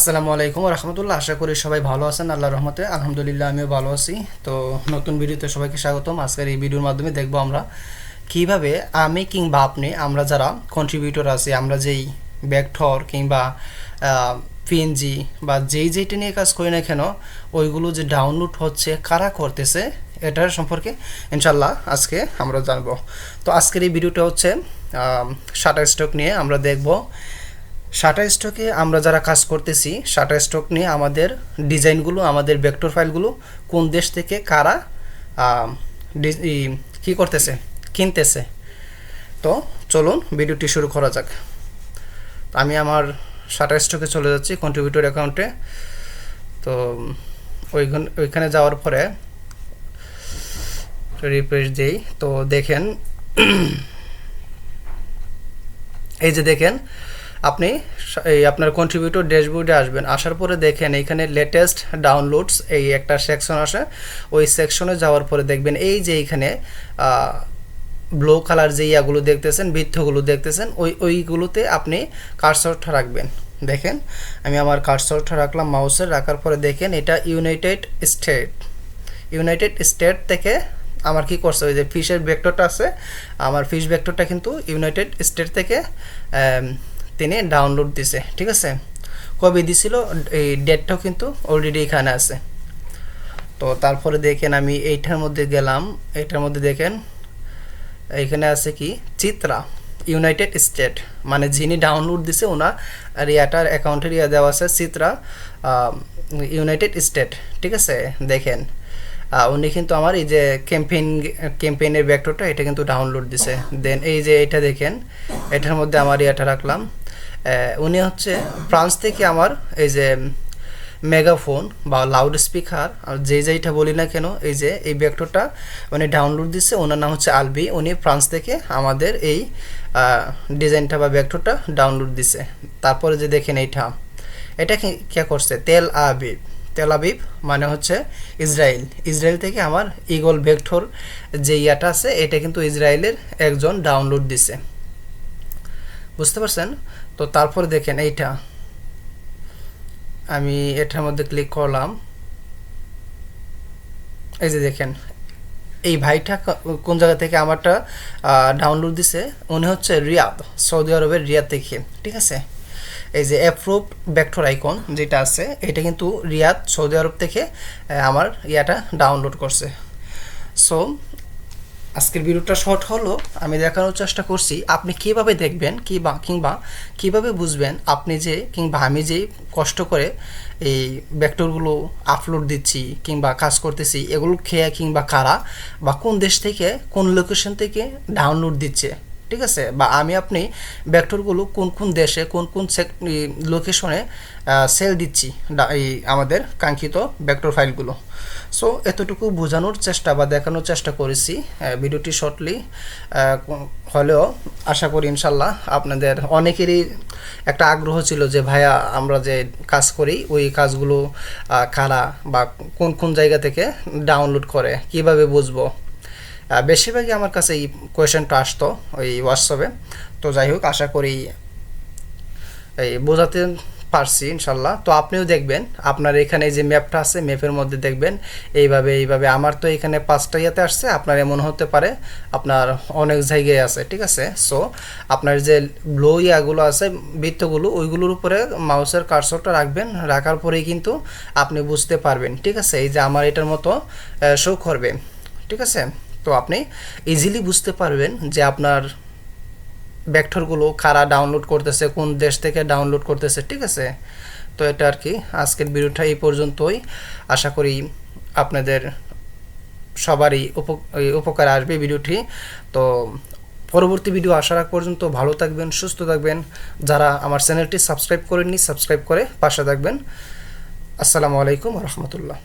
আসসালামু আলাইকুম রহমতুল্লাহ। আশা করি সবাই ভালো আছেন আল্লাহর রহমতে। আলহামদুলিল্লাহ আমিও ভালো আছি। তো নতুন ভিডিওতে সবাইকে স্বাগতম। আজকের এই ভিডিওর মাধ্যমে দেখব আমরা কিভাবে আমি কিংবা আপনি আমরা যারা কন্ট্রিবিউটর আছি, আমরা যেই ভেক্টর কিংবা পিএনজি বা যেইটা নিয়ে কাজ করি না কেন, ওইগুলো যে ডাউনলোড হচ্ছে কারা করতেছে এটার সম্পর্কে ইনশাল্লাহ আজকে আমরা জানব। তো আজকের এই ভিডিওটা হচ্ছে শাটারস্টক নিয়ে আমরা দেখব। শাটারস্টকে আমরা যারা কাজ করতেছি, শাটারস্টক নিয়ে আমাদের ডিজাইনগুলো, আমাদের ভেক্টর ফাইলগুলো কোন দেশ থেকে কারা কি করতেছে, কিনতেছে। তো চলুন ভিডিওটি শুরু করা যাক। আমি আমার শাটারস্টকে চলে যাচ্ছি কন্ট্রিবিউটর অ্যাকাউন্টে। তো ওইখানে যাওয়ার পরে রিফ্রেশ দিই। তো দেখেন এই যে দেখেন আপনি এই আপনার কন্ট্রিবিউটর ড্যাশবোর্ডে আসবেন। আসার পরে দেখেন এইখানে লেটেস্ট ডাউনলোডস এই একটা সেকশন আসে। ওই সেকশনে যাওয়ার পরে দেখবেন এই যে এইখানে ব্লু কালার যে ইয়াগুলো দেখতেছেন, বৃত্তগুলো দেখতেছেন, ওইগুলোতে আপনি কার্সরটা রাখবেন। দেখেন আমি আমার কার্সরটা রাখলাম মাউসের, রাখার পরে দেখেন এটা ইউনাইটেড স্টেট থেকে আমার কি করছে, ওই যে ফিশের ভেক্টরটা আছে, আমার ফিশ ভেক্টরটা কিন্তু ইউনাইটেড স্টেট থেকে তিনি ডাউনলোড দিছে। ঠিক আছে, কবে দিছিল এই ডেটটাও কিন্তু অলরেডি এখানে আছে। তো তারপরে দেখেন আমি এইটার মধ্যে গেলাম। এইটার মধ্যে দেখেন এইখানে আছে কি চিত্রা ইউনাইটেড স্টেট, মানে যিনি ডাউনলোড দিছে ওনার রিয়াটার অ্যাকাউন্টের ইয়া দেওয়া আছে চিত্রা ইউনাইটেড স্টেট। ঠিক আছে, দেখেন উনি কিন্তু আমার এই যে ক্যাম্পেইনের ভেক্টরটা এটা কিন্তু ডাউনলোড দিছে। দেন এই যে এটা দেখেন, এটার মধ্যে আমার ইয়াটা রাখলাম। উনি হচ্ছে ফ্রান্স থেকে আমার এই যে মেগাফোন বা লাউড স্পিকার যেইটা বলি না কেন, এই যে এই ভেক্টরটা উনি ডাউনলোড দিচ্ছে। ওনার নাম হচ্ছে আলবি। উনি ফ্রান্স থেকে আমাদের এই ডিজাইনটা বা ভেক্টরটা ডাউনলোড দিছে। তারপরে যে দেখেন এটা কে করছে, তেল আবিব মানে হচ্ছে ইসরায়েল থেকে আমার ইগল ভেক্টর যে ইয়াটা আছে এটা কিন্তু ইসরায়েলের একজন ডাউনলোড দিছে, বুঝতে পারছেন। তো তারপরে দেখেন এইটা আমি এটার মধ্যে ক্লিক করলাম। এই যে দেখেন এই ভাইটা কোন জায়গা থেকে আমারটা ডাউনলোড দিছে, উনি হচ্ছে রিয়াদ, সৌদি আরবের রিয়াদ থেকে। ঠিক আছে, এই যে অ্যাপ্রুভড ভেক্টর আইকন যেটা আছে এটা কিন্তু রিয়াদ সৌদি আরব থেকে আমার ইয়াটা ডাউনলোড করছে। সো আজকের ভিডিওটা শর্ট হলো, আমি দেখানোর চেষ্টা করছি আপনি কিভাবে দেখবেন কিংবা কিভাবে বুঝবেন আপনি যে কিংবা আমি যে কষ্ট করে এই ভেক্টরগুলো আপলোড দিচ্ছি কিংবা কাজ করতেছি, এগুলো খেয়ে কিংবা কারা বা কোন দেশ থেকে কোন লোকেশন থেকে ডাউনলোড দিচ্ছে। ঠিক আছে, বা আপনি ভেক্টরগুলো কোন কোন দেশে কোন কোন লোকেশনে সেল দিচ্ছি এই আমাদের কাঙ্ক্ষিত ভেক্টর ফাইলগুলো। সো এতটুকু বোঝানোর চেষ্টা বা দেখানোর চেষ্টা করেছি ভিডিওটি শর্টলি হলেও আশা করি ইনশাল্লাহ আপনাদের অনেকেরই একটা আগ্রহ ছিল যে ভাইয়া আমরা যে কাজ করি ওই কাজগুলো কারা বা কোন কোন জায়গা থেকে ডাউনলোড করে কিভাবে বুঝবো। বেশিরভাগই আমার কাছে এই কোয়েশনটা আসতো ওই হোয়াটসঅ্যাপে। তো যাই হোক আশা করি এই বোঝাতে পারছি ইনশাল্লাহ। তো আপনিও দেখবেন আপনার এখানে যে ম্যাপটা আছে ম্যাপের মধ্যে দেখবেন এইভাবে আমার তো এখানে 5টা ইয়াতে আসছে, আপনার এমন হতে পারে আপনার অনেক জায়গায় আছে। ঠিক আছে, সো আপনার যে ব্লো ইয়াগুলো আছে বৃত্তগুলো ওইগুলোর উপরে মাউসের কার্সরটা রাখবেন, রাখার পরেই কিন্তু আপনি বুঝতে পারবেন। ঠিক আছে, এই যে আমার এটার মতো শো করবে। ঠিক আছে, তো আপনি ইজিলি বুঝতে পারবেন যে আপনার ভেক্টরগুলো কারা ডাউনলোড করতেছে, কোন দেশ থেকে ডাউনলোড করতেছে। ঠিক আছে, তো এটা আর কি আজকের ভিডিওটা এই পর্যন্তই। আশা করি আপনাদের সবারই উপকার আসবে ভিডিওটি। তো পরবর্তী ভিডিও আসার আগ পর্যন্ত ভালো থাকবেন, সুস্থ থাকবেন। যারা আমার চ্যানেলটি সাবস্ক্রাইব করেননি সাবস্ক্রাইব করে পাশে থাকবেন। আসসালামু আলাইকুম রহমতুল্লাহ।